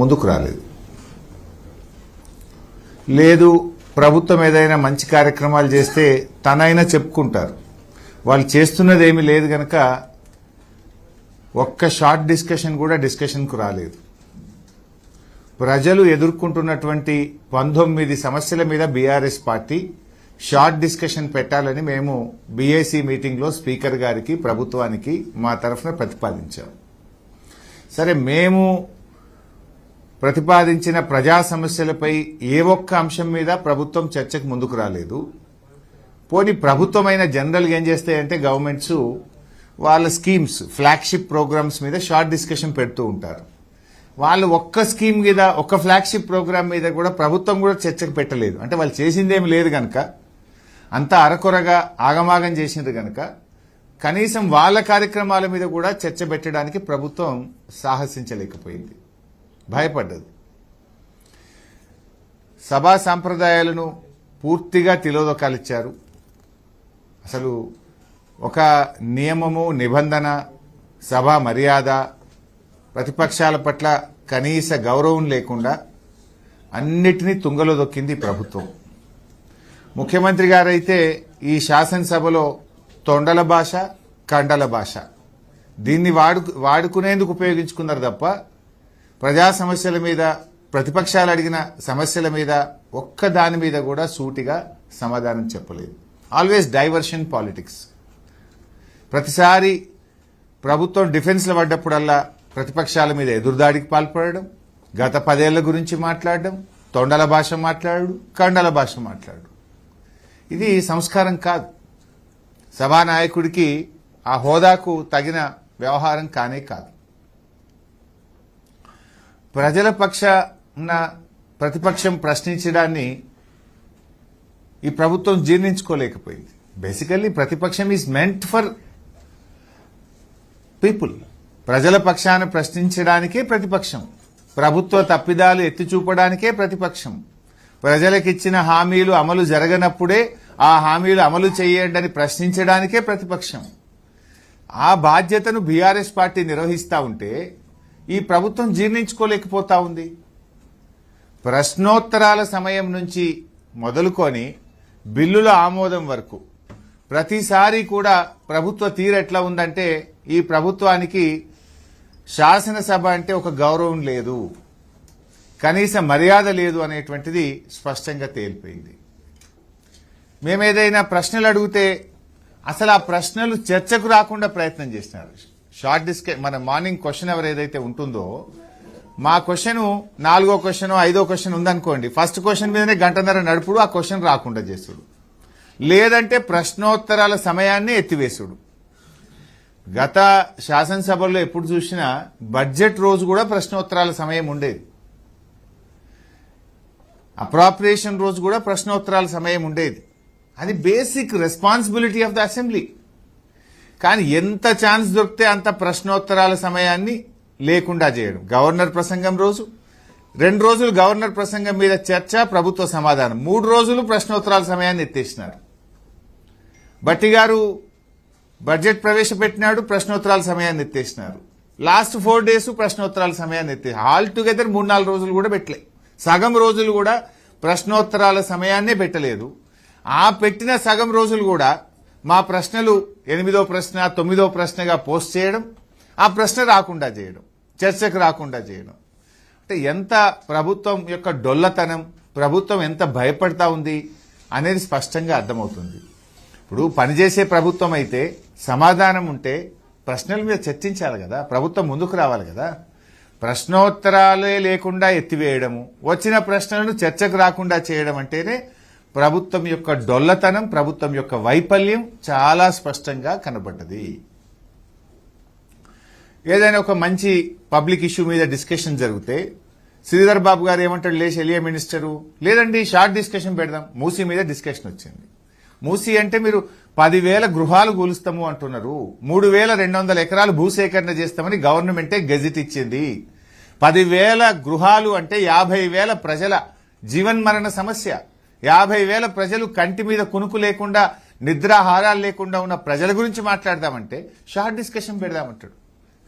ముందుకు రాలేదు. లేదు ప్రభుత్వం ఏదైనా మంచి కార్యక్రమాలు చేస్తే తనైనా చెప్పుకుంటారు. వాళ్ళు చేస్తున్నది ఏమీ లేదు గనక ఒక్క షార్ట్ డిస్కషన్ కూడా డిస్కషన్కు రాలేదు. ప్రజలు ఎదుర్కొంటున్నటువంటి 19 సమస్యల మీద బీఆర్ఎస్ పార్టీ షార్ట్ డిస్కషన్ పెట్టాలని మేము బీఏసీ మీటింగ్లో స్పీకర్ గారికి ప్రభుత్వానికి మా తరఫున ప్రతిపాదించాం. సరే, మేము ప్రతిపాదించిన ప్రజా సమస్యలపై ఏ ఒక్క అంశం మీద ప్రభుత్వం చర్చకు ముందుకు రాలేదు. పోనీ ప్రభుత్వమైన జనరల్గా ఏం చేస్తాయంటే గవర్నమెంట్స్ వాళ్ళ స్కీమ్స్, ఫ్లాగ్షిప్ ప్రోగ్రామ్స్ మీద షార్ట్ డిస్కషన్ పెడుతూ ఉంటారు. వాళ్ళు ఒక్క స్కీమ్ మీద, ఒక్క ఫ్లాగ్షిప్ ప్రోగ్రామ్ మీద కూడా ప్రభుత్వం కూడా చర్చకు పెట్టలేదు. అంటే వాళ్ళు చేసిందేమి లేదు కనుక, అంతా అరకొరగా ఆగమాగం చేసింది కనుక కనీసం వాళ్ళ కార్యక్రమాల మీద కూడా చర్చ పెట్టడానికి ప్రభుత్వం సాహసించలేకపోయింది, భయపడ్డది. సభా సాంప్రదాయాలను పూర్తిగా తిలోదకాలిచ్చారు. అసలు ఒక నియమము, నిబంధన, సభా మర్యాద, ప్రతిపక్షాల పట్ల కనీస గౌరవం లేకుండా అన్నిటినీ తుంగలో దొక్కింది ప్రభుత్వం. ముఖ్యమంత్రి గారైతే ఈ శాసనసభలో తొండల భాష, కండల భాష దీన్ని వాడుకునేందుకు ఉపయోగించుకున్నారు తప్ప ప్రజా సమస్యల మీద, ప్రతిపక్షాలు అడిగిన సమస్యల మీద ఒక్క దాని మీద కూడా సూటిగా సమాధానం చెప్పలేదు. Always diversion politics. ప్రతిసారి ప్రభుత్వం డిఫెన్స్లో పడ్డప్పుడల్లా ప్రతిపక్షాల మీద ఎదురుదాడికి పాల్పడడం, గత 10 ఏళ్ల గురించి మాట్లాడడం, తొండల భాష మాట్లాడు, కండల భాష మాట్లాడు. ఇది సంస్కారం కాదు. సభానాయకుడికి ఆ హోదాకు తగిన వ్యవహారం కానే కాదు. ప్రజల పక్షాన ప్రతిపక్షం ప్రశ్నించడాన్ని ఈ ప్రభుత్వం జీర్ణించుకోలేకపోయింది. బేసికల్లీ ప్రతిపక్షం ఈజ్ మెంట్ ఫర్ పీపుల్. ప్రజల పక్షాన ప్రశ్నించడానికే ప్రతిపక్షం. ప్రభుత్వ తప్పిదాలు ఎత్తి చూపడానికే ప్రతిపక్షం. ప్రజలకిచ్చిన హామీలు అమలు జరగనప్పుడే ఆ హామీలు అమలు చేయండి అని ప్రశ్నించడానికే ప్రతిపక్షం. ఆ బాధ్యతను బీఆర్ఎస్ పార్టీ నిర్వహిస్తూ ఉంటే ఈ ప్రభుత్వం జీర్ణించుకోలేకపోతా ఉంది. ప్రశ్నోత్తరాల సమయం నుంచి మొదలుకొని బిల్లుల ఆమోదం వరకు ప్రతిసారి కూడా ప్రభుత్వ తీరు ఎట్లా ఉందంటే ఈ ప్రభుత్వానికి శాసనసభ అంటే ఒక గౌరవం లేదు, కనీస మర్యాద లేదు అనేటువంటిది స్పష్టంగా తేలిపోయింది. మేమేదైనా ప్రశ్నలు అడిగితే అసలు ఆ ప్రశ్నలు చర్చకు రాకుండా ప్రయత్నం చేస్తున్నారు. షార్ట్ మన మార్నింగ్ క్వశ్చన్ అవర్ ఏదైతే ఉంటుందో, మా క్వశ్చన్ 4వ క్వశ్చన్ 5వ క్వశ్చన్ ఉందనుకోండి, ఫస్ట్ క్వశ్చన్ మీదనే గంటన్నర నడుపుడు, ఆ క్వశ్చన్ రాకుండా చేసుడు, లేదంటే ప్రశ్నోత్తరాల సమయాన్ని ఎత్తివేసుడు. గత శాసనసభల్లో ఎప్పుడు చూసినా బడ్జెట్ రోజు కూడా ప్రశ్నోత్తరాల సమయం ఉండేది, అప్రాప్రియేషన్ రోజు కూడా ప్రశ్నోత్తరాల సమయం ఉండేది. అది basic responsibility of the assembly. కానీ ఎంత ఛాన్స్ దొరికితే అంత ప్రశ్నోత్తరాల సమయాన్ని లేకుండా చేయడం. గవర్నర్ ప్రసంగం రోజు 2 రోజులు గవర్నర్ ప్రసంగం మీద చర్చ, ప్రభుత్వ సమాధానం, 3 రోజులు ప్రశ్నోత్తరాల సమయాన్ని ఎత్తేసినారు. భట్టి గారు బడ్జెట్ ప్రవేశపెట్టినాడు, ప్రశ్నోత్తరాల సమయాన్ని ఎత్తేసినారు. లాస్ట్ 4 డేస్ ప్రశ్నోత్తరాల సమయాన్ని ఆల్ టుగెదర్ 3-4 రోజులు కూడా పెట్టలే. సగం రోజులు కూడా ప్రశ్నోత్తరాల సమయాన్నే పెట్టలేదు. ఆ పెట్టిన సగం రోజులు కూడా మా ప్రశ్నలు 8వ ప్రశ్న 9వ ప్రశ్నగా పోస్ట్ చేయడం, ఆ ప్రశ్న రాకుండా చేయడం, చర్చకు రాకుండా చేయడం. అంటే ఎంత ప్రభుత్వం యొక్క డొల్లతనం, ప్రభుత్వం ఎంత భయపడతా ఉంది అనేది స్పష్టంగా అర్థమవుతుంది. ఇప్పుడు పనిచేసే ప్రభుత్వం అయితే సమాధానం ఉంటే ప్రశ్నల మీద చర్చించాలి కదా, ప్రభుత్వం ముందుకు రావాలి కదా. ప్రశ్నోత్తరాలే లేకుండా ఎత్తివేయడము, వచ్చిన ప్రశ్నలను చర్చకు రాకుండా చేయడం అంటేనే ప్రభుత్వం యొక్క డొల్లతనం, ప్రభుత్వం యొక్క వైఫల్యం చాలా స్పష్టంగా కనబడ్డది. ఏదైనా ఒక మంచి పబ్లిక్ ఇష్యూ మీద డిస్కషన్ జరిగితే శ్రీధర్ బాబు గారు ఏమంటాడు, లేచి ఎలియా మినిస్టరు, లేదండి షార్ట్ డిస్కషన్ పెడదాం. మూసీ మీద డిస్కషన్ వచ్చింది. మూసీ అంటే మీరు 10,000 గృహాలు కూలుస్తాము అంటున్నారు, 3,200 ఎకరాలు భూసేకరణ చేస్తామని గవర్నమెంటే గెజిట్ ఇచ్చింది. 10,000 గృహాలు అంటే 50,000 ప్రజల జీవన్మరణ సమస్య. 50,000 ప్రజలు కంటి మీద కునుకు లేకుండా, నిద్రాహారాలు లేకుండా ఉన్న ప్రజల గురించి మాట్లాడదామంటే షార్ట్ డిస్కషన్ పెడదామంటాడు.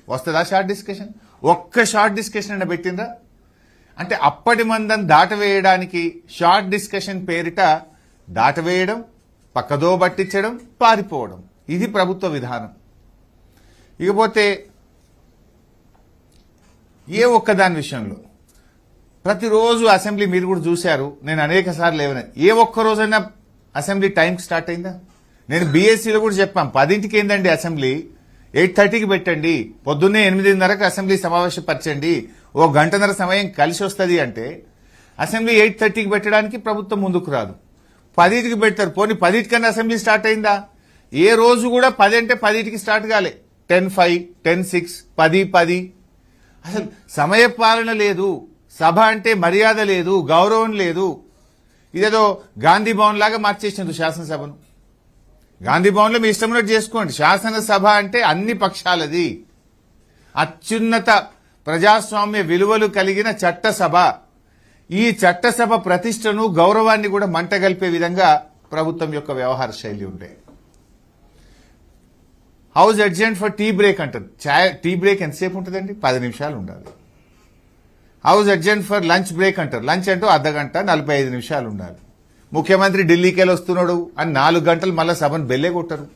వస్తుందా షార్ట్ డిస్కషన్? ఒక్క షార్ట్ డిస్కషన్ అన్న పెట్టిందా? అంటే అప్పటి మందం దాటవేయడానికి షార్ట్ డిస్కషన్ పేరిట దాటవేయడం, పక్కదో పట్టించడం, పారిపోవడం, ఇది ప్రభుత్వ విధానం. ఇకపోతే ఏ ఒక్కదాని విషయంలో ప్రతిరోజు అసెంబ్లీ మీరు కూడా చూశారు, నేను అనేక సార్లు లేవనే, ఏ ఒక్క రోజైనా అసెంబ్లీ టైంకి స్టార్ట్ అయిందా? నేను బీఎస్సీలో కూడా చెప్పాం, 10ంటికి ఏందండి అసెంబ్లీ, 8:30కి పెట్టండి, పొద్దున్నే 8:30కి అసెంబ్లీ సమావేశపరచండి, ఓ గంటన్నర సమయం కలిసి వస్తుంది అంటే అసెంబ్లీ 8:30కి పెట్టడానికి ప్రభుత్వం ముందుకు రాదు, 10ంటికి పెడతారు. పోనీ 10ంటికన్నా అసెంబ్లీ స్టార్ట్ అయిందా? ఏ రోజు కూడా 10 అంటే 10ంటికి స్టార్ట్ కాలే, 10:05, 10:06, 10:10. అసలు సమయ పాలన లేదు, సభ అంటే మర్యాద లేదు, గౌరవం లేదు. ఇదేదో గాంధీ భవన్ లాగా మార్చేసింది శాసనసభను. గాంధీ భవన్లో మీ ఇష్టం ఉన్నట్టు చేసుకోండి. శాసనసభ అంటే అన్ని పక్షాలది, అత్యున్నత ప్రజాస్వామ్య విలువలు కలిగిన చట్టసభ. ఈ చట్టసభ ప్రతిష్టను, గౌరవాన్ని కూడా మంటగలిపే విధంగా ప్రభుత్వం యొక్క వ్యవహార శైలి ఉండే. House adjourned for tea break అంటారు. టీ బ్రేక్ ఎంతసేపు ఉంటుందండి? 10 నిమిషాలు ఉండాలి. House adjourned for lunch break అంటారు. లంచ్ అంటూ అర్ధగంట 45 నిమిషాలు ఉండాలి. ముఖ్యమంత్రి ఢిల్లీకి వెళ్ళి వస్తున్నాడు అని 4 గంటలు మళ్ళీ సభను బెల్లే కొట్టరు.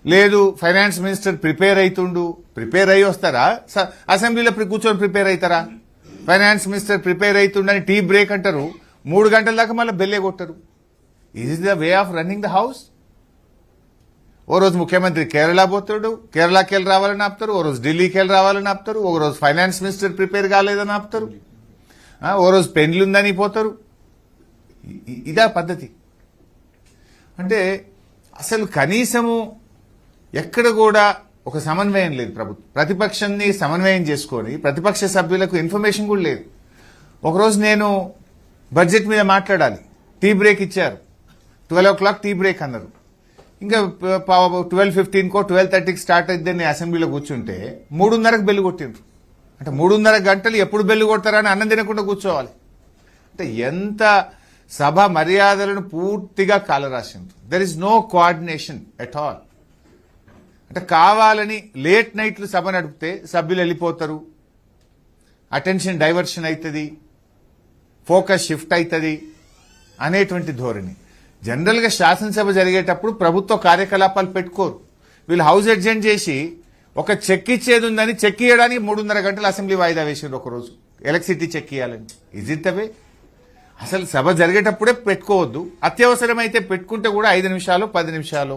లేదు ఫైనాన్స్ మినిస్టర్ ప్రిపేర్ అయ్యి వస్తారా? అసెంబ్లీలో కూర్చొని ప్రిపేర్ అవుతారా? ఫైనాన్స్ మినిస్టర్ ప్రిపేర్ అవుతుండని టీ బ్రేక్ అంటారు, 3 గంటల దాకా మళ్ళీ బెల్లే కొట్టరు. Is the way of running the house. ఓ రోజు ముఖ్యమంత్రి కేరళ పోతాడు, కేరళకి వెళ్ళి రావాలని ఆపుతారు. ఓ రోజు ఢిల్లీకి వెళ్ళి రావాలని ఆపుతారు. ఒక రోజు ఫైనాన్స్ మినిస్టర్ ప్రిపేర్ కాలేదని ఆపుతారు. ఓ రోజు పెండ్లుందని పోతారు. ఇదా పద్ధతి? అంటే అసలు కనీసము ఎక్కడ కూడా ఒక సమన్వయం లేదు ప్రభుత్వం. ప్రతిపక్షాన్ని సమన్వయం చేసుకొని ప్రతిపక్ష సభ్యులకు ఇన్ఫర్మేషన్ కూడా లేదు. ఒకరోజు నేను బడ్జెట్ మీద మాట్లాడాలి, టీ బ్రేక్ ఇచ్చారు, 12 o'clock టీ బ్రేక్ అన్నారు. ఇంకా 12:15కో 12:30కి స్టార్ట్ అయిద్దని అసెంబ్లీలో కూర్చుంటే 3:30కి బెల్లు కొట్టిండ్రు. అంటే 3:30 గంటలు ఎప్పుడు బెల్లు కొడతారని అన్నం తినకుండా కూర్చోవాలి. అంటే ఎంత సభ మర్యాదలను పూర్తిగా కాలరాసిండ్రు. There is no coordination at all. అంటే కావాలని లేట్ నైట్లు సభ నడిపితే సభ్యులు వెళ్ళిపోతారు, అటెన్షన్ డైవర్షన్ అవుతుంది, ఫోకస్ షిఫ్ట్ అవుతుంది అనేటువంటి ధోరణి. జనరల్గా శాసనసభ జరిగేటప్పుడు ప్రభుత్వ కార్యకలాపాలు పెట్టుకోరు. వీళ్ళు హౌస్ అడ్జెంట్ చేసి ఒక చెక్ ఇచ్చేది ఉందని చెక్ ఇవ్వడానికి 3:30 గంటలు అసెంబ్లీ వాయిదా వేసారు. ఒకరోజు ఎలక్ట్రిసిటీ చెక్ ఇవ్వాలని. Is it the way? అసలు సభ జరిగేటప్పుడే పెట్టుకోవద్దు. అత్యవసరమైతే పెట్టుకుంటే కూడా 5 నిమిషాలు 10 నిమిషాలు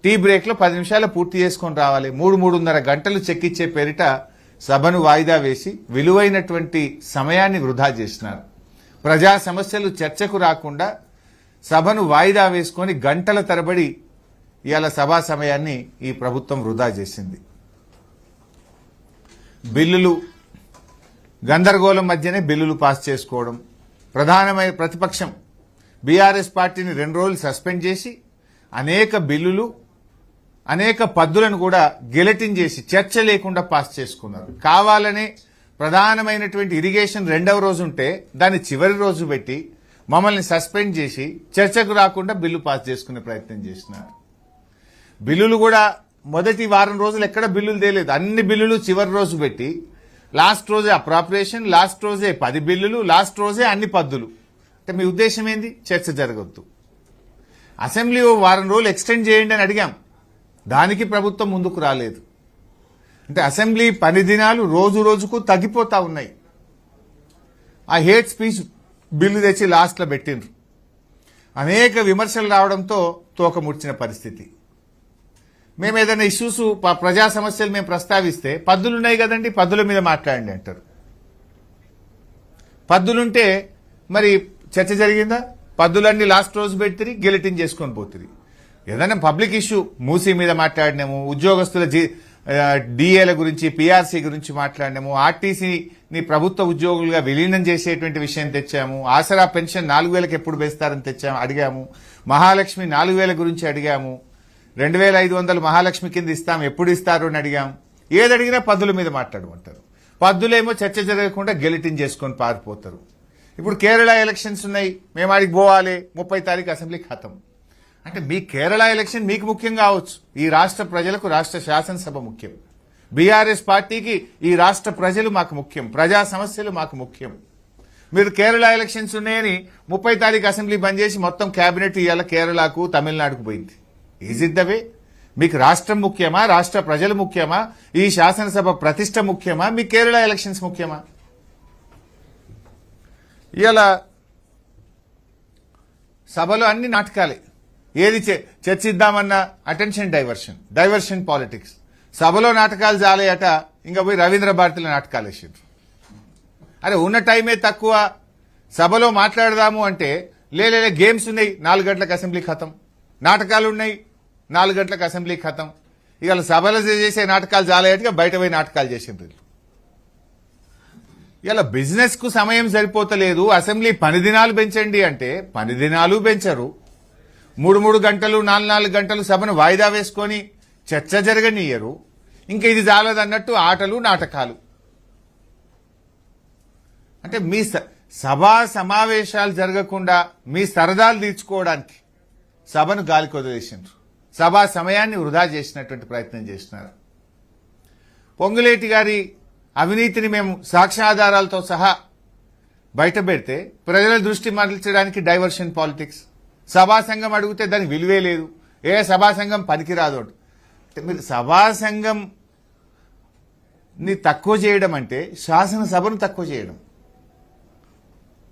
టీ బ్రేక్లో 10 నిమిషాలు పూర్తి చేసుకొని రావాలి. 3-3:30 గంటలు చెక్ ఇచ్చే పేరిట సభను వాయిదా వేసి విలువైనటువంటి సమయాన్ని వృధా చేసినారు. ప్రజా సమస్యలు చర్చకు రాకుండా సభను వాయిదా వేసుకొని గంటల తరబడి ఇవాళ సభా సమయాన్ని ఈ ప్రభుత్వం వృధా చేసింది. బిల్లులు గందరగోళం మధ్యనే బిల్లులు పాస్ చేసుకోవడం. ప్రధానమైన ప్రతిపక్షం బీఆర్ఎస్ పార్టీని 2 రోజులు సస్పెండ్ చేసి అనేక బిల్లులు, అనేక పద్దులను కూడా గెలటిన్ చేసి చర్చ లేకుండా పాస్ చేసుకున్నారు. కావాలనే ప్రధానమైనటువంటి ఇరిగేషన్ 2వ రోజు ఉంటే దాన్ని చివరి రోజు పెట్టి మమ్మల్ని సస్పెండ్ చేసి చర్చకు రాకుండా బిల్లు పాస్ చేసుకునే ప్రయత్నం చేసినారు. బిల్లులు కూడా మొదటి వారం రోజులు ఎక్కడ బిల్లులు తేలేదు. అన్ని బిల్లులు చివరి రోజు పెట్టి లాస్ట్ రోజే అప్రాప్రియేషన్, లాస్ట్ రోజే 10 బిల్లులు, లాస్ట్ రోజే అన్ని పద్దులు. అంటే మీ ఉద్దేశం ఏంది? చర్చ జరగొద్దు. అసెంబ్లీ వారం రోజులు ఎక్స్టెండ్ చేయండి అని అడిగాం, దానికి ప్రభుత్వం ముందుకు రాలేదు. అంటే అసెంబ్లీ పని దినాలు రోజు రోజుకు తగ్గిపోతా ఉన్నాయి. ఆ హేట్ స్పీచ్ బిల్లు తెచ్చి లాస్ట్లో పెట్టిండ్రు. అనేక విమర్శలు రావడంతో తోక ముడిచిన పరిస్థితి. మేము ఏదైనా ఇష్యూస్, ప్రజా సమస్యలు మేము ప్రస్తావిస్తే పద్దులున్నాయి కదండి, పద్దుల మీద మాట్లాడండి అంటారు. పద్దులుంటే మరి చర్చ జరిగిందా? పద్దులన్నీ లాస్ట్ రోజు పెడితే గెలిటిన్ చేసుకొని పోతుంది. ఏదైనా పబ్లిక్ ఇష్యూ, మూసీ మీద మాట్లాడినాము, ఉద్యోగస్తుల డిఏల గురించి, పీఆర్సీ గురించి మాట్లాడినాము, ఆర్టీసీని ప్రభుత్వ ఉద్యోగులుగా విలీనం చేసేటువంటి విషయం తెచ్చాము, ఆసరా పెన్షన్ 4,000కి ఎప్పుడు వేస్తారని అడిగాము, మహాలక్ష్మి 4,000 గురించి అడిగాము, 2,500 మహాలక్ష్మి కింద ఇస్తాం, ఎప్పుడు ఇస్తారు అని అడిగాం. ఏది అడిగినా పద్దుల మీద మాట్లాడమంటారు. పద్దులేమో చర్చ జరగకుండా గెలిటిన్ చేసుకొని పారిపోతారు. ఇప్పుడు కేరళ ఎలక్షన్స్ ఉన్నాయి, మేము ఆడికి పోవాలి, 30 తారీఖు అసెంబ్లీ ఖతం. అంటే మీ కేరళ ఎలక్షన్ మీకు ముఖ్యం కావచ్చు, ఈ రాష్ట్ర ప్రజలకు రాష్ట్ర శాసనసభ ముఖ్యం. బీఆర్ఎస్ పార్టీకి ఈ రాష్ట్ర ప్రజలు మాకు ముఖ్యం, ప్రజా సమస్యలు మాకు ముఖ్యం. మీరు కేరళ ఎలక్షన్స్ ఉన్నాయని 30 తారీఖు అసెంబ్లీ బంద్ చేసి మొత్తం కేబినెట్ ఇవాళ కేరళకు తమిళనాడుకు పోయింది. Is it the way? మీకు రాష్ట్రం ముఖ్యమా, రాష్ట్ర ప్రజలు ముఖ్యమా, ఈ శాసనసభ ప్రతిష్ట ముఖ్యమా, మీ కేరళ ఎలక్షన్స్ ముఖ్యమా? ఇవాళ సభలో అన్ని నాటకాలే. ఏది చర్చిద్దామన్నా అటెన్షన్ డైవర్షన్ పాలిటిక్స్. సభలో నాటకాలు జాలేయట, ఇంకా పోయి రవీంద్ర భారతిలో నాటకాలు వేసిండ్రు. అరే ఉన్న టైమే తక్కువ, సభలో మాట్లాడదాము అంటే లేలే గేమ్స్ ఉన్నాయి 4 గంటలకు అసెంబ్లీ ఖతం, నాటకాలు ఉన్నాయి 4 గంటలకు అసెంబ్లీ ఖతం. ఇవాళ సభలో చేసే నాటకాలు జాలేయటగా బయట పోయి నాటకాలు చేసిండ్రు. ఇలా బిజినెస్ కు సమయం సరిపోతలేదు, అసెంబ్లీ పని దినాలు పెంచండి అంటే పని దినాలు పెంచరు. 3 గంటలు 4 గంటలు సభను వాయిదా వేసుకొని చర్చ జరగనియ్యరు. ఇంకా ఇది చాలదన్నట్టు ఆటలు నాటకాలు. అంటే మీ సభా సమావేశాలు జరగకుండా మీ సరదాలు తీర్చుకోవడానికి సభను గాలికి వదిలేసిండ్రు. సభా సమయాన్ని వృధా చేసినటువంటి ప్రయత్నం చేస్తున్నారు. పొంగులేటి గారి అవినీతిని మేము సాక్ష్యాధారాలతో సహా బయట పెడితే ప్రజల దృష్టి మరల్చడానికి డైవర్షన్ పాలిటిక్స్. సభా సంఘం అడిగితే దానికి విలువే లేదు, ఏ సభా సంఘం పనికిరాదు. మీరు సభా సంఘంని తక్కువ చేయడం అంటే శాసనసభను తక్కువ చేయడం,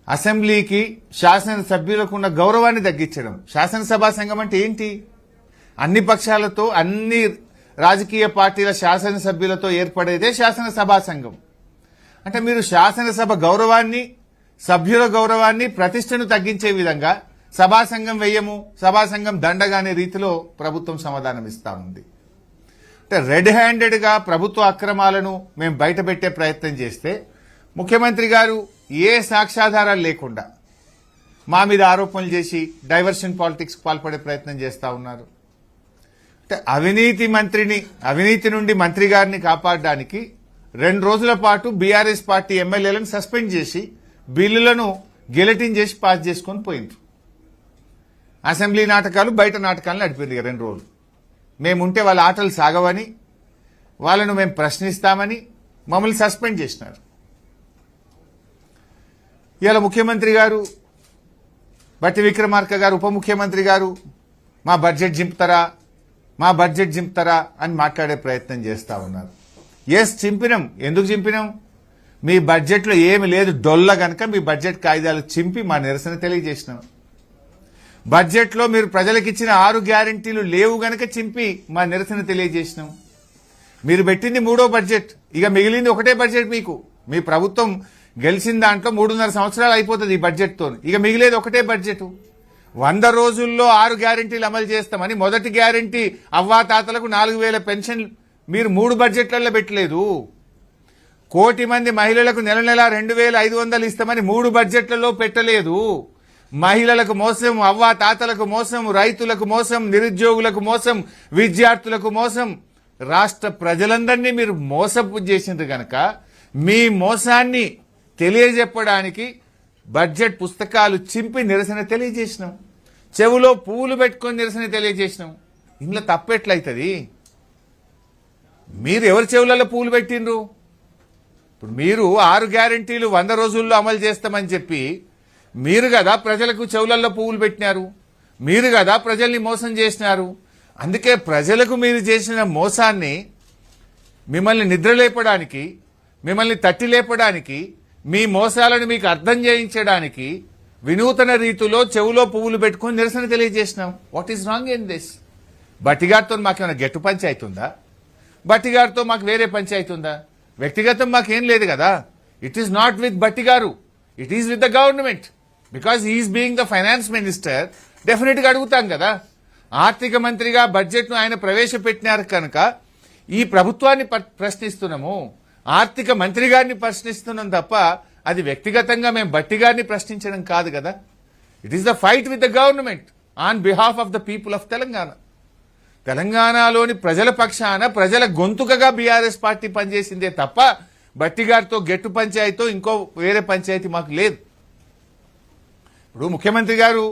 అసెంబ్లీకి శాసనసభ్యులకు ఉన్న గౌరవాన్ని తగ్గించడం. శాసనసభా సంఘం అంటే ఏంటి? అన్ని పక్షాలతో అన్ని రాజకీయ పార్టీల శాసనసభ్యులతో ఏర్పడేదే శాసనసభా సంఘం. అంటే మీరు శాసనసభ గౌరవాన్ని, సభ్యుల గౌరవాన్ని, ప్రతిష్టను తగ్గించే విధంగా సభా సంఘం వెయ్యము, సభా సంఘం దండగానే రీతిలో ప్రభుత్వం సమాధానం ఇస్తా ఉంది. అంటే రెడ్ హ్యాండెడ్ గా ప్రభుత్వ అక్రమాలను మేము బయటపెట్టే ప్రయత్నం చేస్తే ముఖ్యమంత్రి గారు ఏ సాక్ష్యాధారాలు లేకుండా మా మీద ఆరోపణలు చేసి డైవర్షన్ పాలిటిక్స్ పాల్పడే ప్రయత్నం చేస్తా ఉన్నారు. అంటే అవినీతి నుండి మంత్రి గారిని కాపాడడానికి 2 రోజుల పాటు బీఆర్ఎస్ పార్టీ ఎమ్మెల్యేలను సస్పెండ్ చేసి బిల్లులను గెలటిన్ చేసి పాస్ చేసుకొని పోయిండ్రు. అసెంబ్లీ నాటకాలు, బయట నాటకాలు నడిపింది 2 రోజులు. మేముంటే వాళ్ళ ఆటలు సాగవని, వాళ్ళను మేము ప్రశ్నిస్తామని మమ్మల్ని సస్పెండ్ చేసినారు. ఇవాళ ముఖ్యమంత్రి గారు, బట్టి విక్రమార్క గారు, ఉప ముఖ్యమంత్రి గారు మా బడ్జెట్ చింపుతారా అని మాట్లాడే ప్రయత్నం చేస్తా ఉన్నారు. ఎస్, చింపినాం. ఎందుకు చింపినాం? మీ బడ్జెట్లో ఏమి లేదు డొల్ల గనక మీ బడ్జెట్ కాయిదాలు చింపి మా నిరసన తెలియజేసినాం. బడ్జెట్లో మీరు ప్రజలకు ఇచ్చిన 6 గ్యారంటీలు లేవు గనక చింపి మా నిరసన తెలియజేసినాం. మీరు పెట్టింది 3వ బడ్జెట్, ఇక మిగిలింది ఒకటే బడ్జెట్. మీ ప్రభుత్వం గెలిచిన దాంట్లో 3.5 సంవత్సరాలు అయిపోతుంది ఈ బడ్జెట్తో. ఇక మిగిలేదు ఒకటే బడ్జెట్. 100 రోజుల్లో 6 గ్యారంటీలు అమలు చేస్తామని మొదటి గ్యారంటీ అవ్వాతాతలకు 4,000 పెన్షన్ మీరు 3 బడ్జెట్లలో పెట్టలేదు. 1 కోటి మంది మహిళలకు నెల 2,500 ఇస్తామని 3 బడ్జెట్లలో పెట్టలేదు. మహిళలకు మోసం, అవ్వాతాతలకు మోసం, రైతులకు మోసం, నిరుద్యోగులకు మోసం, విద్యార్థులకు మోసం, రాష్ట్ర ప్రజలందరినీ మీరు మోసపు చేసిండ్రు గనక మీ మోసాన్ని తెలియజెప్పడానికి బడ్జెట్ పుస్తకాలు చింపి నిరసన తెలియజేసినాం. చెవులో పువ్వులు పెట్టుకొని నిరసన తెలియజేసినాం. ఇంట్లో తప్పెట్లయితుంది? మీరు ఎవరి చెవులలో పువ్వులు పెట్టిండ్రు? ఇప్పుడు మీరు 6 గ్యారంటీలు 100 రోజుల్లో అమలు చేస్తామని చెప్పి మీరు కదా ప్రజలకు చెవులలో పువ్వులు పెట్టినారు, మీరు కదా ప్రజల్ని మోసం చేసినారు. అందుకే ప్రజలకు మీరు చేసిన మోసాన్ని మిమ్మల్ని నిద్రలేపడానికి, మిమ్మల్ని తట్టి లేపడానికి, మీ మోసాలను మీకు అర్థం చేయించడానికి వినూతన రీతిలో చెవులో పువ్వులు పెట్టుకుని నిరసన తెలియజేసినాం. What is wrong in this? బట్టిగారితో మాకేమైనా గెట్టు పంచాయతీ ఉందా? బట్టిగారితో మాకు వేరే పంచాయతీ ఉందా? వ్యక్తిగతం మాకేం లేదు కదా. It is not with Bhatti garu, it is with the government. Because he is being the finance minister, definite గా అడుగుతాం కదా. ఆర్థిక మంత్రిగా బడ్జెట్ ను ఆయన ప్రవేశపెట్టినారు కనుక ఈ ప్రభుత్వాన్ని ప్రశ్నిస్తున్నాము, ఆర్థిక మంత్రి గారిని ప్రశ్నిస్తున్నాం తప్ప అది వ్యక్తిగతంగా మేము బట్టి గారిని ప్రశ్నించడం కాదు కదా. It is the fight with the government on behalf of the people of Telangana. తెలంగాణలోని ప్రజల పక్షాన, ప్రజల గొంతుకగా బీఆర్ఎస్ పార్టీ పనిచేసిందే తప్ప బట్టి గారితో గెట్టు పంచాయతీతో ఇంకో వేరే పంచాయతీ మాకు లేదు. ఇప్పుడు ముఖ్యమంత్రి గారు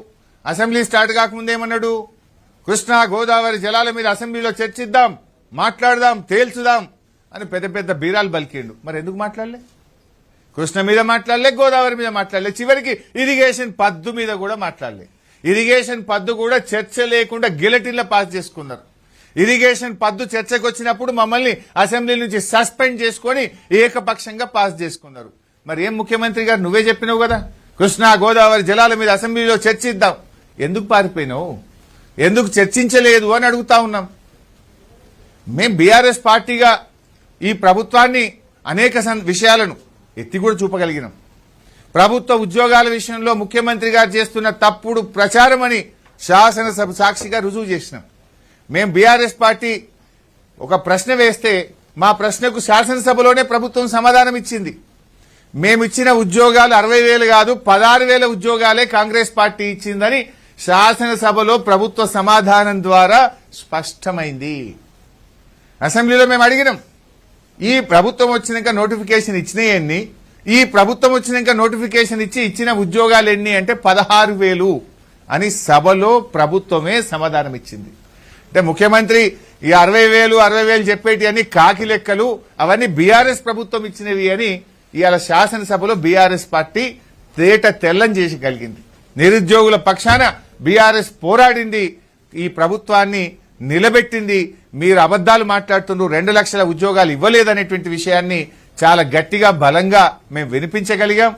అసెంబ్లీ స్టార్ట్ కాకముందేమన్నాడు? కృష్ణా గోదావరి జలాల మీద అసెంబ్లీలో చర్చిద్దాం, మాట్లాడదాం, తేల్చుదాం అని పెద్ద పెద్ద బీరాలు బలికిండు. మరి ఎందుకు మాట్లాడలే? కృష్ణ మీద మాట్లాడలే, గోదావరి మీద మాట్లాడలే, చివరికి ఇరిగేషన్ పద్దు మీద కూడా మాట్లాడలే. ఇరిగేషన్ పద్దు కూడా చర్చ లేకుండా గిలటిన్లో పాస్ చేసుకున్నారు. ఇరిగేషన్ పద్దు చర్చకు వచ్చినప్పుడు మమ్మల్ని అసెంబ్లీ నుంచి సస్పెండ్ చేసుకొని ఏకపక్షంగా పాస్ చేసుకున్నారు. మరి ఏం ముఖ్యమంత్రి గారు, నువ్వే చెప్పినావు కదా కృష్ణా గోదావరి జలాల మీద అసెంబ్లీలో చర్చిద్దాం, ఎందుకు పారిపోయినావు? ఎందుకు చర్చించలేదు అని అడుగుతా ఉన్నాం. మేం బీఆర్ఎస్ పార్టీగా ఈ ప్రభుత్వాన్ని అనేక విషయాలను ఎత్తి కూడా చూపగలిగినాం. ప్రభుత్వ ఉద్యోగాల విషయంలో ముఖ్యమంత్రి గారు చేస్తున్న తప్పుడు ప్రచారం అని శాసనసభ సాక్షిగా రుజువు చేసినాం. మేం బీఆర్ఎస్ పార్టీ ఒక ప్రశ్న వేస్తే మా ప్రశ్నకు శాసనసభలోనే ప్రభుత్వం సమాధానం ఇచ్చింది. మేమిచ్చిన ఉద్యోగాలు 60,000 కాదు 16,000 ఉద్యోగాలే కాంగ్రెస్ పార్టీ ఇచ్చిందని శాసనసభలో ప్రభుత్వ సమాధానం ద్వారా స్పష్టమైంది. అసెంబ్లీలో మేము అడిగినాం, ఈ ప్రభుత్వం వచ్చినాక నోటిఫికేషన్ ఇచ్చినాయి ఎన్ని, ఈ ప్రభుత్వం వచ్చినాక నోటిఫికేషన్ ఇచ్చిన ఉద్యోగాలు ఎన్ని అంటే 16,000 అని సభలో ప్రభుత్వమే సమాధానం ఇచ్చింది. అంటే ముఖ్యమంత్రి ఈ 60,000 చెప్పేటి అన్ని కాకి లెక్కలు, అవన్నీ బీఆర్ఎస్ ప్రభుత్వం ఇచ్చినవి అని ఇవాళ శాసనసభలో బీఆర్ఎస్ పార్టీ తేట తెల్లం చేసి కలిగింది. నిరుద్యోగుల పక్షాన బీఆర్ఎస్ పోరాడింది, ఈ ప్రభుత్వాన్ని నిలబెట్టింది. మీరు అబద్దాలు మాట్లాడుతున్నారు, 2 లక్షల ఉద్యోగాలు ఇవ్వలేదనేటువంటి విషయాన్ని చాలా గట్టిగా బలంగా మేము వినిపించగలిగాం.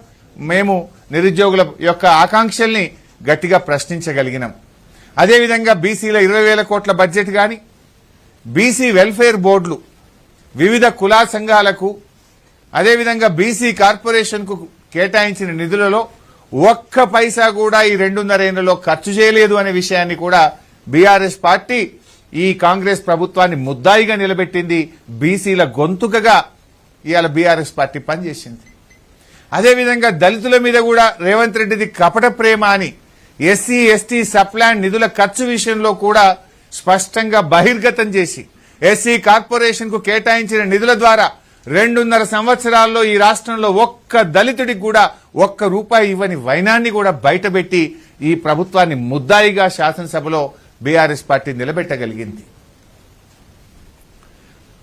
మేము నిరుద్యోగుల యొక్క ఆకాంక్షల్ని గట్టిగా ప్రశ్నించగలిగినాం. అదేవిధంగా బీసీల 20,000 కోట్ల బడ్జెట్ కానీ, బీసీ వెల్ఫేర్ బోర్డులు వివిధ కులా సంఘాలకు, అదేవిధంగా బీసీ కార్పొరేషన్కు కేటాయించిన నిధులలో ఒక్క పైసా కూడా ఈ 2.5 ఏళ్లలో ఖర్చు చేయలేదు అనే విషయాన్ని కూడా బీఆర్ఎస్ పార్టీ ఈ కాంగ్రెస్ ప్రభుత్వాన్ని ముద్దాయిగా నిలబెట్టింది. బీసీల గొంతుకగా ఇవాళ బీఆర్ఎస్ పార్టీ పనిచేసింది. అదేవిధంగా దళితుల మీద కూడా రేవంత్ రెడ్డిది కపట ప్రేమ అని ఎస్సీ ఎస్టీ సప్లాన్ నిధుల ఖర్చు విషయంలో కూడా స్పష్టంగా బహిర్గతం చేసి ఎస్సీ కార్పొరేషన్ కు కేటాయించిన నిధుల ద్వారా 2.5 సంవత్సరాల్లో ఈ రాష్ట్రంలో ఒక్క దళితుడికి కూడా ₹1 ఇవ్వని వైనాన్ని కూడా బయటపెట్టి ఈ ప్రభుత్వాన్ని ముద్దాయిగా శాసనసభలో బీఆర్ఎస్ పార్టీ నిలబెట్టగలిగింది.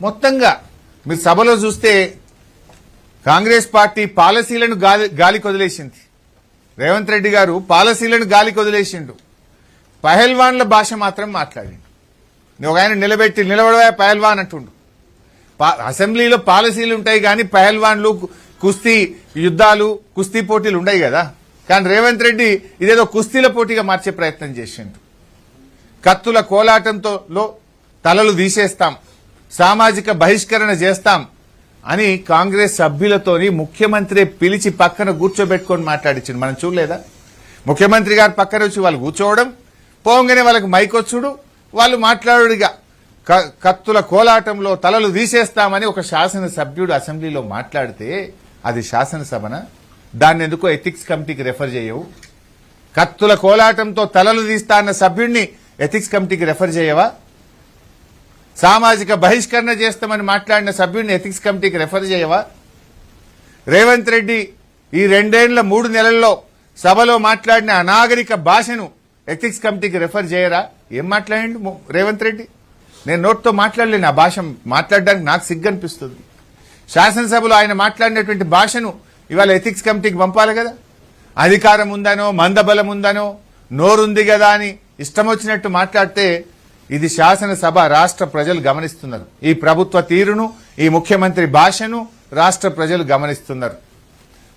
మొత్తంగా మీరు సభలో చూస్తే కాంగ్రెస్ పార్టీ పాలసీలను గాలి కొదిలేసింది. రేవంత్ రెడ్డి గారు పాలసీలను గాలి కొదిలేసిండు, పహల్వాన్ల భాష మాత్రం మాట్లాడిండు. ఒక ఆయన నిలబడవా పహల్వాన్ అంటుండు. అసెంబ్లీలో పాలసీలు ఉంటాయి కానీ పహల్వాన్లు, కుస్తీ యుద్ధాలు, కుస్తీ పోటీలు ఉండయి కదా. కానీ రేవంత్ రెడ్డి ఇదేదో కుస్తీల పోటీగా మార్చే ప్రయత్నం చేసిండు. కత్తుల కోలాటంతో తలలు తీసేస్తాం, సామాజిక బహిష్కరణ చేస్తాం అని కాంగ్రెస్ సభ్యులతోని ముఖ్యమంత్రి పిలిచి పక్కన కూర్చోబెట్టుకొని మాట్లాడించింది. మనం చూడలేదా? ముఖ్యమంత్రి గారు పక్కన వచ్చి వాళ్ళు కూర్చోవడం, పోగానే వాళ్ళకి మైకొచ్చుడు, వాళ్ళు మాట్లాడుడిగా కత్తుల కోలాటంలో తలలు తీసేస్తామని ఒక శాసనసభ్యుడు అసెంబ్లీలో మాట్లాడితే అది శాసనసభన? దాన్ని ఎందుకో ఎథిక్స్ కమిటీకి రెఫర్ చేయవు? కత్తుల కోలాటంతో తలలు తీస్తా అన్న సభ్యుడిని ఎథిక్స్ కమిటీకి రెఫర్ చేయవా? సామాజిక బహిష్కరణ చేస్తామని మాట్లాడిన సభ్యుడిని ఎథిక్స్ కమిటీకి రెఫర్ చేయవా? రేవంత్ రెడ్డి ఈ 3 నెలల్లో సభలో మాట్లాడిన అనాగరిక భాషను ఎథిక్స్ కమిటీకి రెఫర్ చేయరా? ఏం మాట్లాడిండు రేవంత్ రెడ్డి? నేను నోట్తో మాట్లాడలేను, ఆ భాష మాట్లాడడానికి నాకు సిగ్గు అనిపిస్తుంది. శాసనసభలో ఆయన మాట్లాడినటువంటి భాషను ఇవాళ ఎథిక్స్ కమిటీకి పంపాలి కదా. అధికారం ఉందనో, మందబలం ఉందనో, నోరుంది కదా అని ఇష్టం వచ్చినట్టు మాట్లాడితే ఇది శాసనసభ, రాష్ట్ర ప్రజలు గమనిస్తున్నారు. ఈ ప్రభుత్వ తీరును, ఈ ముఖ్యమంత్రి భాషను రాష్ట్ర ప్రజలు గమనిస్తున్నారు.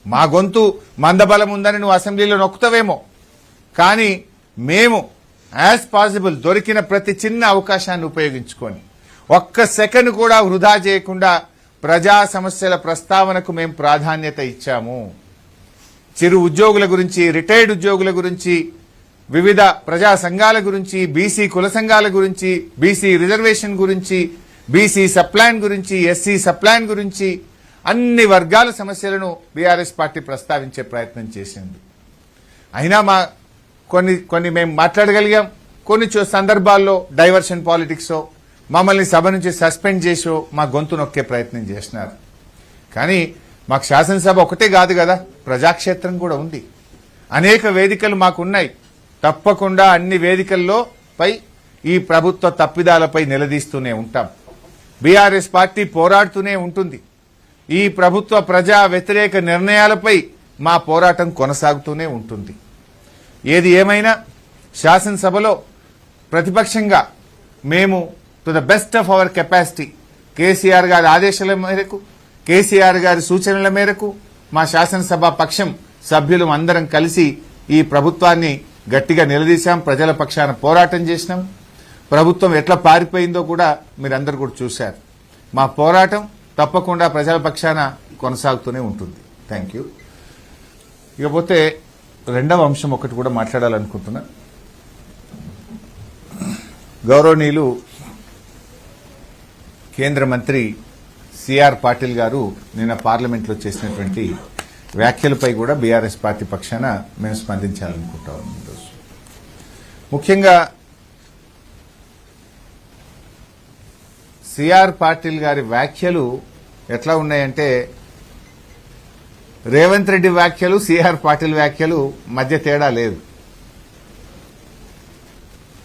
మా గొంతు మందబలం ఉందని నువ్వు అసెంబ్లీలో నొక్కుతావేమో, కానీ మేము యాజ్ పాసిబుల్ దొరికిన ప్రతి చిన్న అవకాశాన్ని ఉపయోగించుకొని ఒక్క సెకండ్ కూడా వృధా చేయకుండా ప్రజా సమస్యల ప్రస్తావనకు మేము ప్రాధాన్యత ఇచ్చాము. చిరు ఉద్యోగుల గురించి, రిటైర్డ్ ఉద్యోగుల గురించి, వివిధ ప్రజా సంఘాల గురించి, బీసీ కుల సంఘాల గురించి, బీసీ రిజర్వేషన్ గురించి, బీసీ సప్లాన్ గురించి, ఎస్సీ సప్లాన్ గురించి అన్ని వర్గాల సమస్యలను బీఆర్ఎస్ పార్టీ ప్రస్తావించే ప్రయత్నం చేసింది. అయినా కొన్ని మేము మాట్లాడగలిగాం. కొన్ని సందర్భాల్లో డైవర్షన్ పాలిటిక్సో, మమ్మల్ని సభ నుంచి సస్పెండ్ చేసో మా గొంతు నొక్కే ప్రయత్నం చేసినారు. కానీ మాకు శాసనసభ ఒకటే కాదు కదా, ప్రజాక్షేత్రం కూడా ఉంది. అనేక వేదికలు మాకున్నాయి. తప్పకుండా అన్ని వేదికల్లో పై ఈ ప్రభుత్వ తప్పిదాలపై నిలదీస్తూనే ఉంటాం. బీఆర్ఎస్ పార్టీ పోరాడుతూనే ఉంటుంది. ఈ ప్రభుత్వ ప్రజా వ్యతిరేక నిర్ణయాలపై మా పోరాటం కొనసాగుతూనే ఉంటుంది. ఏది ఏమైనా శాసనసభలో ప్రతిపక్షంగా మేము to the best of our capacity KCR గారి ఆదేశాల మేరకు, కేసీఆర్ గారి సూచనల మేరకు మా శాసనసభ పక్షం సభ్యులు అందరం కలిసి ఈ ప్రభుత్వాన్ని గట్టిగా నిలదీశాం. ప్రజల పక్షాన పోరాటం చేసినాం. ప్రభుత్వం ఎట్లా పారిపోయిందో కూడా మీరందరూ కూడా చూశారు. మా పోరాటం తప్పకుండా ప్రజల పక్షాన కొనసాగుతూనే ఉంటుంది. Thank you. ఇకపోతే రెండవ అంశం ఒకటి కూడా మాట్లాడాలనుకుంటున్నా. గౌరవనీయులు కేంద్ర మంత్రి సిఆర్ పాటిల్ గారు నిన్న పార్లమెంట్లో చేసినటువంటి వ్యాఖ్యలపై కూడా బీఆర్ఎస్ పార్టీ పక్షాన మేము స్పందించాలనుకుంటా ఉన్నాం. ఈరోజు ముఖ్యంగా సిఆర్ పాటిల్ గారి వ్యాఖ్యలు ఎట్లా ఉన్నాయంటే, రేవంత్ రెడ్డి వ్యాఖ్యలు సిఆర్ పాటిల్ వ్యాఖ్యలు మధ్య తేడా లేదు.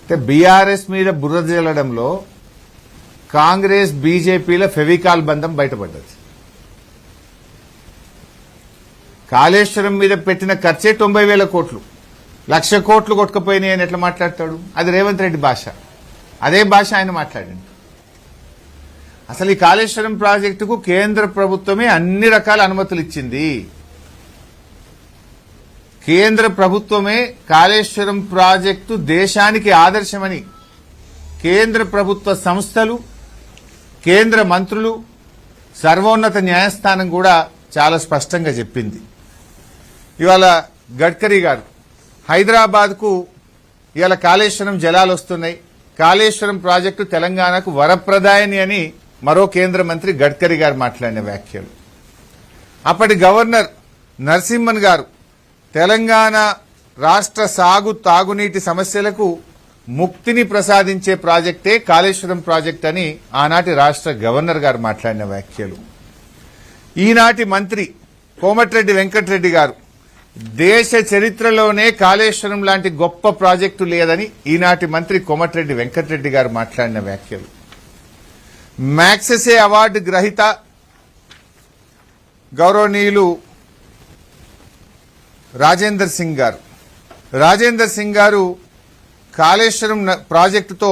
అంటే బీఆర్ఎస్ మీద బురద జల్లడంలో కాంగ్రెస్ బీజేపీల ఫెవికాల్ బంధం బయటపడ్డది. కాళేశ్వరం మీద పెట్టిన ఖర్చే 90,000 కోట్లు, 1,00,000 కోట్లు కొట్టుకుపోయినాయి అని ఎట్లా మాట్లాడతాడు? అది రేవంత్ రెడ్డి భాష. అదే భాష ఆయన మాట్లాడండి. అసలు ఈ కాళేశ్వరం ప్రాజెక్టుకు కేంద్ర ప్రభుత్వమే అన్ని రకాల అనుమతులు ఇచ్చింది. కేంద్ర ప్రభుత్వమే కాళేశ్వరం ప్రాజెక్టు దేశానికి ఆదర్శమని కేంద్ర ప్రభుత్వ సంస్థలు, కేంద్ర మంత్రులు, సర్వోన్నత న్యాయస్థానం కూడా చాలా స్పష్టంగా చెప్పింది. ఇవాళ గడ్కరీ గారు హైదరాబాద్కు ఇవాళ కాళేశ్వరం జలాలు వస్తున్నాయి, కాళేశ్వరం ప్రాజెక్టు తెలంగాణకు వరప్రదాయని అని మరో కేంద్ర మంత్రి గడ్కరీ గారు మాట్లాడిన వ్యాఖ్యలు. అప్పటి గవర్నర్ నరసింహన్ గారు తెలంగాణ రాష్ట్ర సాగు తాగునీటి సమస్యలకు ముక్తిని ప్రసాదించే ప్రాజెక్టే కాళేశ్వరం ప్రాజెక్ట్ అని ఆనాటి రాష్ట్ర గవర్నర్ గారు మాట్లాడిన వ్యాఖ్యలు. ఈనాటి మంత్రి కోమటిరెడ్డి వెంకటరెడ్డి గారు దేశ చరిత్రలోనే కాళేశ్వరం లాంటి గొప్ప ప్రాజెక్టు లేదని ఈనాటి మంత్రి కోమటిరెడ్డి వెంకటరెడ్డి గారు మాట్లాడిన వ్యాఖ్యలు. మ్యాగ్సెసే అవార్డు గ్రహీత గౌరవనీయులు రాజేందర్ సింగ్ గారు కాళేశ్వరం ప్రాజెక్టుతో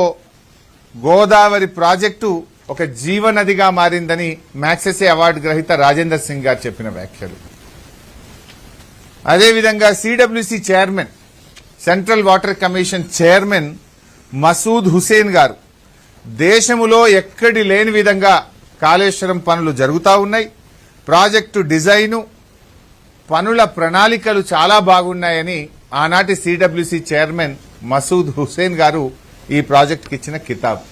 గోదావరి ప్రాజెక్టు ఒక జీవనదిగా మారిందని మ్యాగ్సెసే అవార్డు గ్రహీత రాజేందర్ సింగ్ గారు చెప్పిన వ్యాఖ్యలు. అదేవిధంగా CWC chairman, central water commission chairman Masood Hussain garu దేశములో ఎక్కడి లేని విధంగా కాళేశ్వరం పనులు జరుగుతూ ఉన్నాయి, ప్రాజెక్టు డిజైను, పనుల ప్రణాళికలు చాలా బాగున్నాయని ఆనాటి సిడబ్ల్యూసి చైర్మన్ మసూద్ హుసేన్ గారు ఈ ప్రాజెక్టుకి ఇచ్చిన కితాబ్.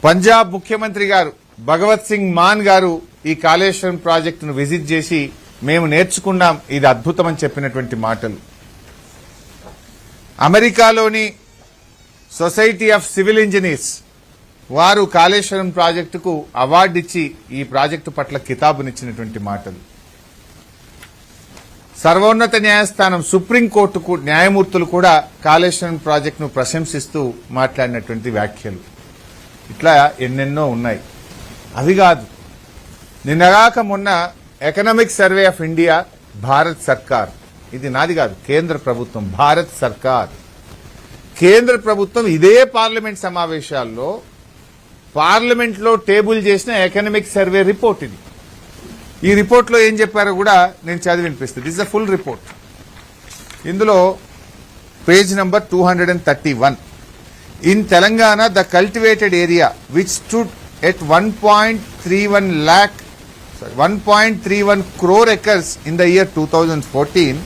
పంజాబ్ ముఖ్యమంత్రి గారు భగవత్ సింగ్ మాన్ గారు ఈ కాళేశ్వరం ప్రాజెక్టును విజిట్ చేసి మేము నేర్చుకున్నాం, ఇది అద్భుతమని చెప్పినటువంటి మాటలు. అమెరికాలోని సొసైటీ ఆఫ్ సివిల్ ఇంజనీర్స్ వారు కాళేశ్వరం ప్రాజెక్టుకు అవార్డు ఇచ్చి ఈ ప్రాజెక్టు పట్ల కితాబునిచ్చినటువంటి మాటలు. సర్వోన్నత న్యాయస్థానం సుప్రీంకోర్టుకు న్యాయమూర్తులు కూడా కాళేశ్వరం ప్రాజెక్టును ప్రశంసిస్తూ మాట్లాడినటువంటి వ్యాఖ్యలు. ఇట్లా ఎన్నెన్నో ఉన్నాయి. అవి కాదు, నిన్నగాక మొన్న economic survey of India, Bharat సర్కార్, ఇది నాది కాదు, కేంద్ర ప్రభుత్వం, భారత్ సర్కార్, కేంద్ర ప్రభుత్వం ఇదే పార్లమెంట్ సమావేశాల్లో పార్లమెంట్లో టేబుల్ చేసిన ఎకనామిక్ సర్వే రిపోర్ట్ ఇది. ఈ రిపోర్ట్లో ఏం చెప్పారో కూడా నేను చదివి వినిపిస్తాను. This is the full report. ఇందులో page number 231. In Telangana the cultivated area which stood at 1.31 crore acres in the year 2014,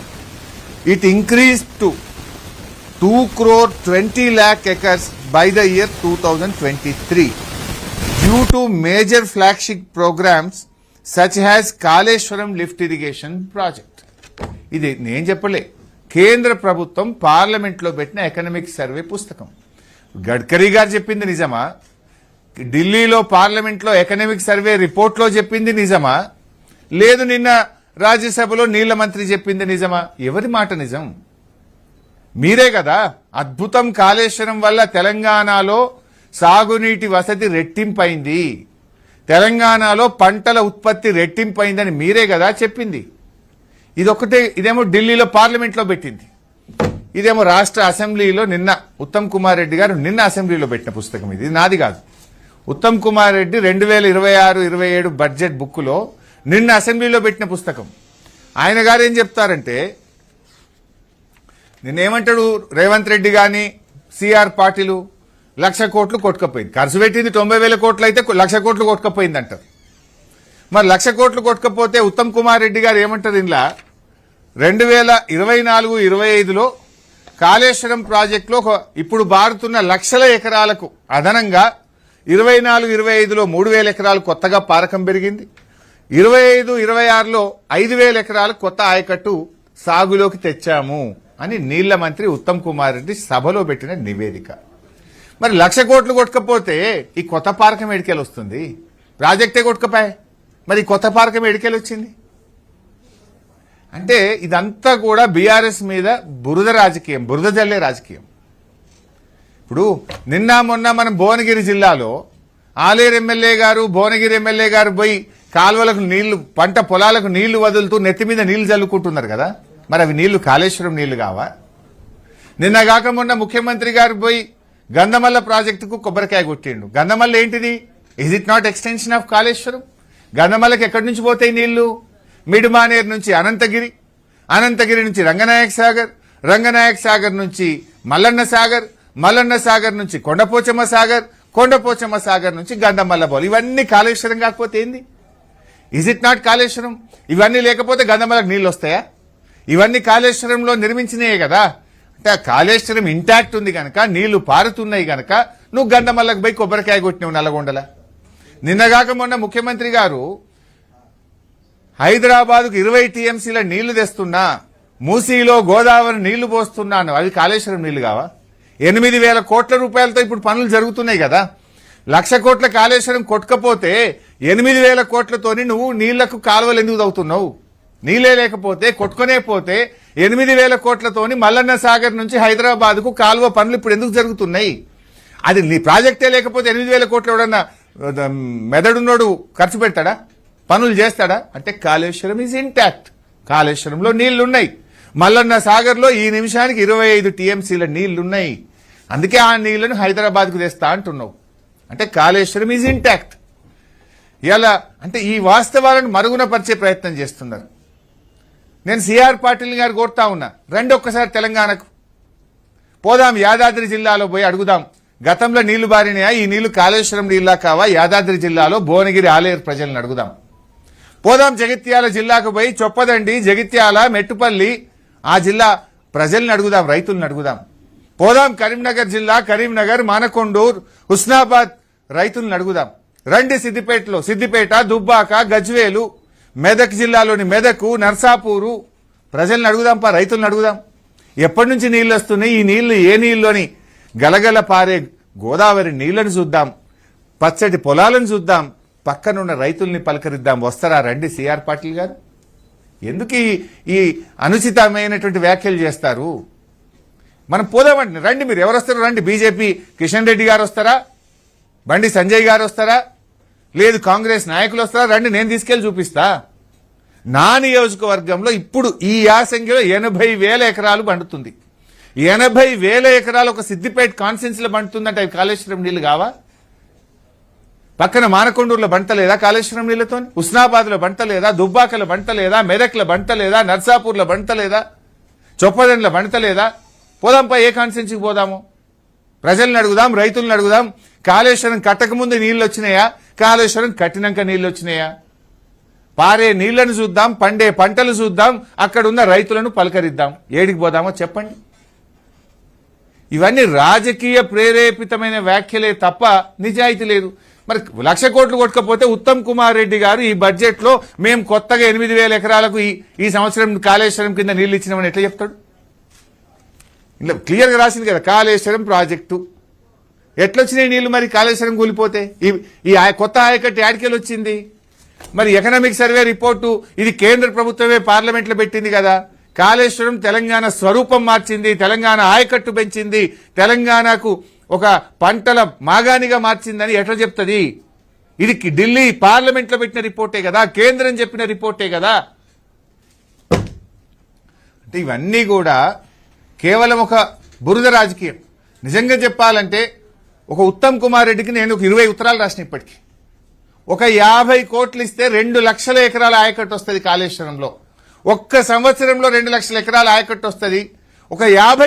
it increased to 2.20 crore acres by the year 2023 due to major flagship programs such as Kaleshwaram lift irrigation project. ఇది నేను చెప్పలే, కేంద్ర ప్రభుత్వం పార్లమెంట్లో పెట్టిన economic survey పుస్తకం. గడ్కరీ గారు చెప్పింది నిజమా? ఢిల్లీలో పార్లమెంట్లో ఎకనామిక్ సర్వే రిపోర్ట్లో చెప్పింది నిజమా? లేదు నిన్న రాజ్యసభలో నీళ్ల మంత్రి చెప్పింది నిజమా? ఎవరి మాట నిజం? మీరే కదా అద్భుతం, కాళేశ్వరం వల్ల తెలంగాణలో సాగునీటి వసతి రెట్టింపైంది, తెలంగాణలో పంటల ఉత్పత్తి రెట్టింపైందని మీరే కదా చెప్పింది. ఇదొకటే, ఇదేమో ఢిల్లీలో పార్లమెంట్లో పెట్టింది, ఇదేమో రాష్ట్ర అసెంబ్లీలో నిన్న ఉత్తమ్ కుమార్ రెడ్డి గారు నిన్న అసెంబ్లీలో పెట్టిన పుస్తకం. ఇది నాది కాదు. ఉత్తమ్ కుమార్ రెడ్డి 2026-27 బడ్జెట్ బుక్లో నిన్న అసెంబ్లీలో పెట్టిన పుస్తకం. ఆయన గారు ఏం చెప్తారంటే, నిన్నేమంటాడు రేవంత్ రెడ్డి గాని సిఆర్ పాటిలు 1,00,000 కోట్లు కొట్టుకపోయింది, ఖర్చు పెట్టింది 90,000 కోట్లు అయితే 1,00,000 కోట్లు కొట్టుకపోయింది అంటారు. మరి 1,00,000 కోట్లు కొట్టుకపోతే ఉత్తమ్ కుమార్ రెడ్డి గారు ఏమంటారు, ఇంట్లో 2024-25లో కాళేశ్వరం ప్రాజెక్టులో ఇప్పుడు బారుతున్న లక్షల ఎకరాలకు అదనంగా 24-25లో 3,000 ఎకరాలు కొత్తగా పారకం పెరిగింది, 25-26లో 5,000 ఎకరాలు కొత్త ఆయకట్టు సాగులోకి తెచ్చాము అని నీళ్ల మంత్రి ఉత్తమ్ కుమార్ రెడ్డి సభలో పెట్టిన నివేదిక. మరి 1,00,000 కోట్లు కొట్టుకపోతే ఈ కొత్త పారకం ఎడికెళ్ళి వస్తుంది? ప్రాజెక్టే కొట్టుకపోయి మరి కొత్త పారకం ఎడికెళ్ళి వచ్చింది? అంటే ఇదంతా కూడా బీఆర్ఎస్ మీద బురద రాజకీయం, బురద జల్లే రాజకీయం. ఇప్పుడు నిన్న మొన్న మనం భువనగిరి జిల్లాలో ఆలేరు ఎమ్మెల్యే గారు, భువనగిరి ఎమ్మెల్యే గారు పోయి కాలువలకు నీళ్లు, పంట పొలాలకు నీళ్లు వదులుతూ నెత్తి మీద నీళ్లు చల్లుకుంటున్నారు కదా. మరి అవి నీళ్లు కాళేశ్వరం నీళ్లు కావా? నిన్న కాక మొన్న ముఖ్యమంత్రి గారు పోయి గంధమల్ల ప్రాజెక్టుకు కొబ్బరికాయ కొట్టిండు. గంధమల్ల ఏంటిది? Is it not extension of Kaleshwaram? గంధమల్లకి ఎక్కడి నుంచి పోతాయి నీళ్లు? మిడ్మానేర్ నుంచి అనంతగిరి, అనంతగిరి నుంచి రంగనాయక్ సాగర్, రంగనాయక్ సాగర్ నుంచి మల్లన్న సాగర్, మల్లన్న సాగర్ నుంచి కొండపోచమ్మ సాగర్, కొండపోచమ్మ సాగర్ నుంచి గంధమల్ల బోలు. ఇవన్నీ కాళేశ్వరం కాకపోతే ఏంది? Is it not Kaleshwaram? ఇవన్నీ లేకపోతే గంధమల్లకు నీళ్ళు వస్తాయా? ఇవన్నీ కాళేశ్వరంలో నిర్మించినాయే కదా. అంటే కాళేశ్వరం ఇంటాక్ట్ ఉంది కనుక, నీళ్లు పారుతున్నాయి కనుక నువ్వు గంధమల్లకు పోయి కొబ్బరికాయ కొట్టినావు నల్లగొండల. నిన్నగాక మొన్న ముఖ్యమంత్రి గారు హైదరాబాద్కు 20 టీఎంసీల నీళ్లు తెస్తున్నా, మూసీలో గోదావరి నీళ్లు పోస్తున్నాను, అవి కాళేశ్వరం నీళ్లు కావా? 8,000 కోట్ల రూపాయలతో ఇప్పుడు పనులు జరుగుతున్నాయి కదా. 1,00,000 కోట్ల కాళేశ్వరం కొట్టుకపోతే 8,000 కోట్లతోని నువ్వు నీళ్లకు కాలువలు ఎందుకు తవ్వుతున్నావు? నీళ్లే లేకపోతే, కొట్టుకునే పోతే 8,000 కోట్లతోని మల్లన్న సాగర్ నుంచి హైదరాబాద్ కు కాలువ పనులు ఇప్పుడు ఎందుకు జరుగుతున్నాయి? అది నీ ప్రాజెక్టే లేకపోతే 8,000 కోట్లు ఎవడన్నా మెదడున్నోడు ఖర్చు పెడతాడా? పనులు చేస్తాడా? అంటే కాళేశ్వరం ఈజ్ ఇంటాక్ట్. కాళేశ్వరంలో నీళ్లున్నాయి. మల్లన్న సాగర్ లో ఈ నిమిషానికి 25 టీఎంసీల నీళ్లున్నాయి. అందుకే ఆ నీళ్లను హైదరాబాద్ కు తెస్తా అంటున్నావు. అంటే కాళేశ్వరం ఈజ్ ఇంటాక్ట్. ఇలా అంటే ఈ వాస్తవాలను మరుగున పరిచే ప్రయత్నం చేస్తున్నారు. నేను సిఆర్ పాటిల్ గారు కోరుతా ఉన్నా, రండి ఒక్కసారి తెలంగాణకు పోదాం, యాదాద్రి జిల్లాలో పోయి అడుగుదాం, గతంలో నీళ్లు బారినాయా, ఈ నీళ్లు కాళేశ్వరం నీళ్ళా కావా? యాదాద్రి జిల్లాలో భువనగిరి ఆలేరు ప్రజలను అడుగుదాం. పోదాం జగిత్యాల జిల్లాకు పోయి చొప్పదండి, జగిత్యాల, మెట్టుపల్లి ఆ జిల్లా ప్రజల్ని అడుగుదాం, రైతులను అడుగుదాం. పోదాం కరీంనగర్ జిల్లా, కరీంనగర్, మానకొండూరు, హుస్నాబాద్ రైతులను అడుగుదాం. రండి సిద్దిపేటలో, సిద్దిపేట, దుబ్బాక, గజ్వేలు, మెదక్ జిల్లాలోని మెదకు, నర్సాపూరు ప్రజల్ని అడుగుదాం, రైతులను అడుగుదాం. ఎప్పటి నుంచి నీళ్లు వస్తున్నాయి, ఈ నీళ్లు ఏ నీళ్లు అని గలగల పారే గోదావరి నీళ్లను చూద్దాం, పచ్చటి పొలాలను చూద్దాం, పక్కనున్న రైతుల్ని పలకరిద్దాం. వస్తారా? రండి సిఆర్ పాటిల్ గారు. ఎందుకు ఈ అనుచితమైనటువంటి వ్యాఖ్యలు చేస్తారు? మనం పోదామండి, రండి. మీరు ఎవరు వస్తారు? రండి. బీజేపీ కిషన్ రెడ్డి గారు వస్తారా? బండి సంజయ్ గారు వస్తారా? లేదు కాంగ్రెస్ నాయకులు వస్తారా? రండి, నేను తీసుకెళ్లి చూపిస్తా. నా నియోజకవర్గంలో ఇప్పుడు ఈ యాసంగిలో 80,000 ఎకరాలు పండుతుంది. 80,000 ఎకరాలు ఒక సిద్దిపేట కాన్స్టిట్యున్సీలో పండుతుందంటే అవి కాళేశ్వరం నీళ్లు కావా? పక్కన మానకొండూరులో బంటలేదా కాళేశ్వరం నీళ్లతో? హుస్నాబాద్లో బంటలేదా? దుబ్బాకలో బంటలేదా? మెదక్లో బంటలేదా? నర్సాపూర్లో బంటలేదా? చొప్పదండ్ల బంటలేదా? పోదాంపై ఏ కాన్స్టిట్యున్సీకి పోదాము? ప్రజల్ని అడుగుదాం, రైతులను అడుగుదాం. కాళేశ్వరం కట్టకముందు నీళ్లు వచ్చినాయా? కాళేశ్వరం కట్టినాక నీళ్లు వచ్చినాయా? పారే నీళ్లను చూద్దాం, పండే పంటలు చూద్దాం, అక్కడున్న రైతులను పలకరిద్దాం. ఏడికి పోదామో చెప్పండి. ఇవన్నీ రాజకీయ ప్రేరేపితమైన వ్యాఖ్యలే తప్ప నిజాయితీ లేదు. మరి 1,00,000 కోట్లు కొట్టకపోతే ఉత్తమ్ కుమార్ రెడ్డి గారు ఈ బడ్జెట్ లో మేము కొత్తగా 8,000 ఎకరాలకు ఈ సంవత్సరం కాళేశ్వరం కింద నీళ్లు ఇచ్చినామని ఎట్లా చెప్తాడు? ఇలా క్లియర్ గా రాసింది కదా కాళేశ్వరం ప్రాజెక్టు. ఎట్లొచ్చినాయి నీళ్లు మరి కాళేశ్వరం కూలిపోతే? ఈ కొత్త ఆయకట్టు యాడికెళ్ళి వచ్చింది? మరి ఎకనామిక్ సర్వే రిపోర్టు ఇది కేంద్ర ప్రభుత్వమే పార్లమెంట్ లో పెట్టింది కదా. కాళేశ్వరం తెలంగాణ స్వరూపం మార్చింది, తెలంగాణ ఆయకట్టు పెంచింది, తెలంగాణకు ఒక పంటల మాగానిగా మార్చిందని ఎట్లా చెప్తుంది? ఇది ఢిల్లీ పార్లమెంట్లో పెట్టిన రిపోర్టే కదా, కేంద్రం చెప్పిన రిపోర్టే కదా. అంటే ఇవన్నీ కూడా కేవలం ఒక బురద రాజకీయం. నిజంగా చెప్పాలంటే ఒక ఉత్తమ్ కుమార్ రెడ్డికి నేను ఒక 20 ఉత్తరాలు రాసిన ఇప్పటికీ. ఒక 50 కోట్లు ఇస్తే 2 లక్షల ఎకరాల ఆయకట్టు వస్తుంది కాళేశ్వరంలో. ఒక్క సంవత్సరంలో 2 లక్షల ఎకరాల ఆయకట్టు వస్తుంది. ఒక 50